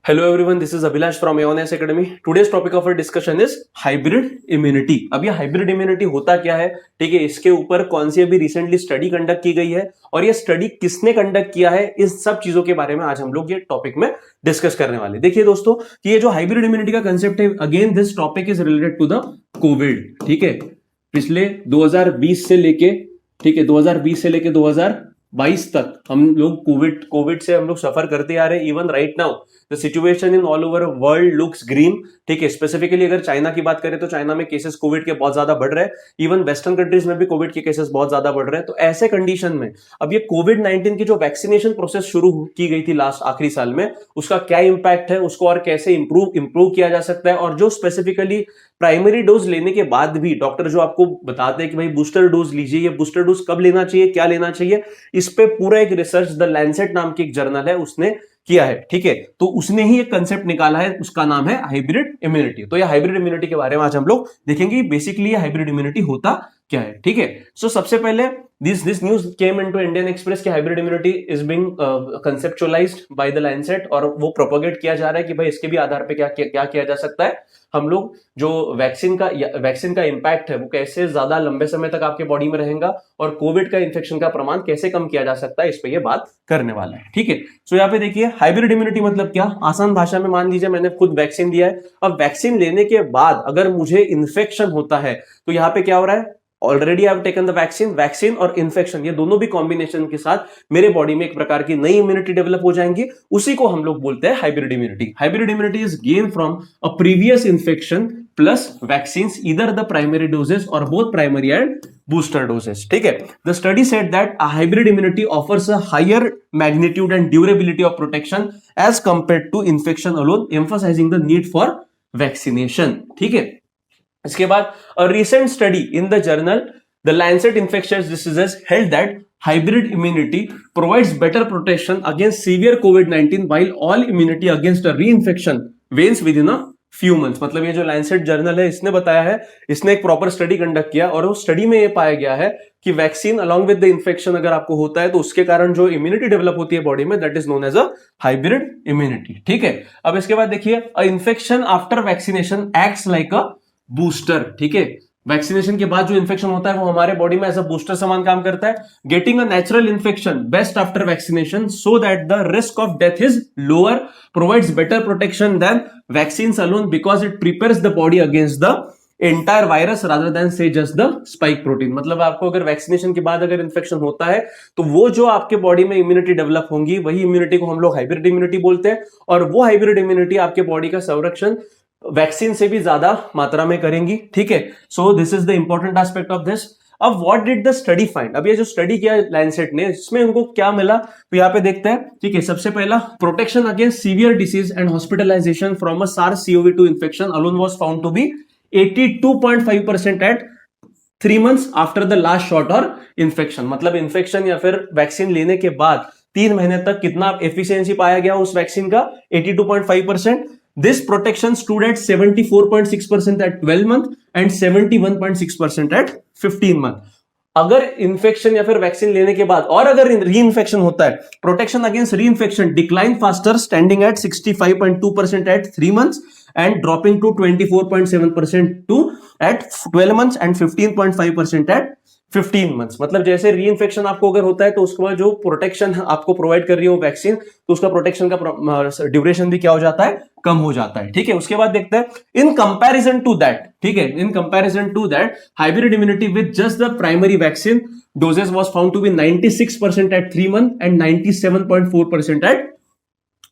Hello everyone, this is Abhilash from Aones Academy. Today's topic of our discussion is hybrid immunity. अब ये hybrid immunity होता क्या है, ठीक है, इसके ऊपर कौन सी अभी रिसेंटली स्टडी कंडक्ट की गई है और ये स्टडी किसने कंडक्ट किया है, इस सब चीजों के बारे में आज हम लोग ये टॉपिक में डिस्कस करने वाले। देखिए दोस्तों कि ये जो हाइब्रिड इम्यूनिटी का कंसेप्ट है, again this topic is related to the COVID. ठीक है, पिछले 2020 से लेके, ठीक है, 2020 से लेके 2022 तक हम लोग कोविड से हम लोग सफर करते आ रहे हैं। Even right now the situation in all over world looks green. ठीक है, स्पेसिफिकली अगर चाइना की बात करें तो चाइना में केसेस कोविड के बहुत ज्यादा बढ़ रहे हैं। इवन वेस्टर्न कंट्रीज में भी कोविड के केसेस बहुत ज्यादा बढ़ रहे हैं। तो ऐसे कंडीशन में अब ये कोविड-19 की जो वैक्सीनेशन प्रोसेस शुरू की गई थी लास्ट आखिरी साल में, उसका क्या इंपैक्ट है, उसको और कैसे इंप्रूव किया जा सकता है, और जो स्पेसिफिकली प्राइमरी डोज लेने के बाद भी डॉक्टर जो आपको बताते हैं कि भाई बूस्टर डोज लीजिए, ये बूस्टर डोज कब लेना चाहिए, क्या लेना चाहिए, इस पे पूरा एक रिसर्च द लैंसेट नाम की एक जर्नल है उसने किया है। ठीक है, तो उसने ही एक कंसेप्ट निकाला है, उसका नाम है हाइब्रिड इम्यूनिटी। तो ये हाइब्रिड इम्यूनिटी के बारे में आज हम लोग देखेंगे, बेसिकली ये हाइब्रिड इम्यूनिटी होता क्या है। ठीक है, सो सबसे पहले this news came into Indian Express कि hybrid immunity is being कंसेप्चुअलाइज्ड by the Lancet, और वो प्रोपोगेट किया जा रहा है कि भाई इसके भी आधार पे क्या किया जा सकता है। हम लोग जो वैक्सीन का इंपैक्ट है वो कैसे ज्यादा लंबे समय तक आपके बॉडी में रहेगा, और कोविड का इन्फेक्शन का प्रमाण कैसे कम किया जा सकता है, इस पे ये बात करने वाला है। ठीक है, सो यहाँ पे देखिए हाइब्रिड इम्यूनिटी मतलब क्या। आसान भाषा में मान लीजिए मैंने खुद वैक्सीन दिया है, अब वैक्सीन लेने के बाद अगर मुझे इन्फेक्शन होता है तो यहाँ पे क्या हो रहा है, already I have taken the vaccine और इन्फेक्शन, ये दोनों भी कॉम्बिनेशन के साथ मेरे बॉडी में एक प्रकार की नई इम्यूनिटी डेवलप हो जाएंगी। उसी को हम लोग बोलते हैं hybrid immunity. Hybrid immunity is gain from a previous infection plus vaccine, either the primary doses और both primary and booster doses. ठीक है, the study said that a hybrid immunity offers a higher magnitude and durability of protection as compared to infection alone, emphasising the need for vaccination. ठीक है, इसके बाद a recent study in the journal The Lancet Infectious Diseases held that hybrid immunity provides better protection against severe COVID-19 while all immunity against a reinfection wanes within a few months। मतलब ये जो Lancet journal है इसने बताया है, इसने एक proper study conduct किया और उस स्टडी में ये पाया गया है कि vaccine along with the infection अगर आपको होता है तो उसके कारण जो इम्यूनिटी डेवलप होती है बॉडी में, that is known as a hybrid immunity. ठीक है, अब इसके बाद देखिए a infection after vaccination acts like a booster. ठीक है, वैक्सीनेशन के बाद जो इन्फेक्शन होता है वो हमारे बॉडी में एज अ बूस्टर समान काम करता है। Getting a natural infection best after vaccination so that the risk of death is lower, provides better protection than vaccine alone because it prepares the body against the entire virus rather than say just the spike protein. मतलब आपको अगर vaccination के बाद अगर infection होता है तो वो जो आपके बॉडी में इम्यूनिटी डेवलप होंगी वही इम्यूनिटी को हम लोग हाइब्रिड इम्यूनिटी बोलते हैं, और वो हाइब्रिड इम्यूनिटी आपके बॉडी का संरक्षण वैक्सीन से भी ज्यादा मात्रा में करेंगी। ठीक है, so this is the important aspect of this. अब what did the study find, अब ये जो स्टडी किया लैंसेट ने इसमें उनको क्या मिला, तो यहाँ पे देखते हैं। ठीक है, सबसे पहला protection against severe disease and hospitalisation from a SARS-CoV-2 infection alone was found to be 82.5% at 3 months after the last shot और इन्फेक्शन। मतलब इन्फेक्शन या फिर वैक्सीन लेने के बाद 3 महीने तक कितना एफिशिएंसी पाया गया उस वैक्सीन का, 82.5%। This protection stood at 74.6% at 12 month and 71.6% at 15 month। अगर इन्फेक्शन या फिर वैक्सीन लेने के बाद और अगर री इन्फेक्शन होता है, protection against reinfection decline faster, standing at 65.2% at 3 months and dropping to 24.7% to at 12 months and 15.5% at 15 months। मतलब जैसे री इन्फेक्शन आपको अगर होता है तो उसके बाद जो प्रोटेक्शन आपको प्रोवाइड कर रही हो वैक्सीन, तो उसका प्रोटेक्शन का ड्यूरेशन भी क्या हो जाता है, कम हो जाता है। ठीक है, उसके बाद देखते हैं इन कंपैरिजन टू दैट, ठीक है, in comparison to that hybrid immunity with just the primary vaccine doses was found to be 96% at 3 month and 97.4% at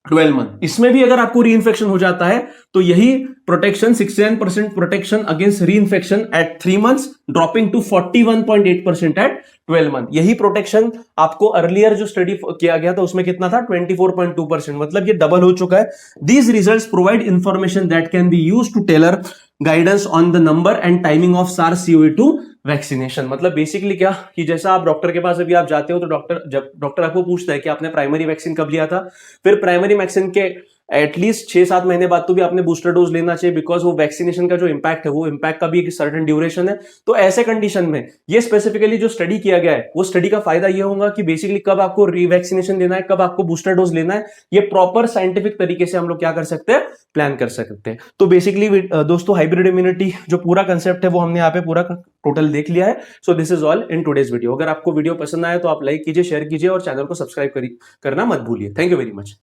12 month। इसमें भी अगर आपको री इन्फेक्शन हो जाता है तो यही protection 69% protection against reinfection at 3 months, dropping to 41.8% at 12 month। यही प्रोटेक्शन आपको अर्लियर जो स्टडी किया गया था उसमें कितना था, 24.2%। मतलब ये डबल हो चुका है। These results provide information that can be used to tailor guidance on the number and timing of SARS-CoV-2 vaccination. मतलब बेसिकली क्या कि जैसा आप डॉक्टर के पास अभी आप जाते हो तो डॉक्टर आपको पूछता है कि आपने प्राइमरी वैक्सीन कब लिया था, फिर प्राइमरी वैक्सीन के एटलीस्ट 6-7 महीने बाद तो भी आपने बूस्टर डोज लेना चाहिए, बिकॉज वो वैक्सीनेशन का जो इम्पैक्ट है वो इम्पैक्ट का भी एक सर्टेन ड्यूरेशन है। तो ऐसे कंडीशन में ये स्पेसिफिकली जो स्टडी किया गया है, वो स्टडी का फायदा ये होगा कि बेसिकली कब आपको रीवैक्सीनेशन लेना है, कब आपको बूस्टर डोज लेना है, ये प्रॉपर साइंटिफिक तरीके से हम लोग क्या कर सकते हैं, प्लान कर सकते हैं। तो बेसिकली दोस्तों हाइब्रिड इम्यूनिटी जो पूरा कंसेप्ट है वो हमने यहाँ पे पूरा टोटल देख लिया है। So this is all in today's video. अगर आपको वीडियो पसंद आया तो आप लाइक कीजिए, शेयर कीजिए और चैनल को सब्सक्राइब करना मत भूलिए। Thank you very much.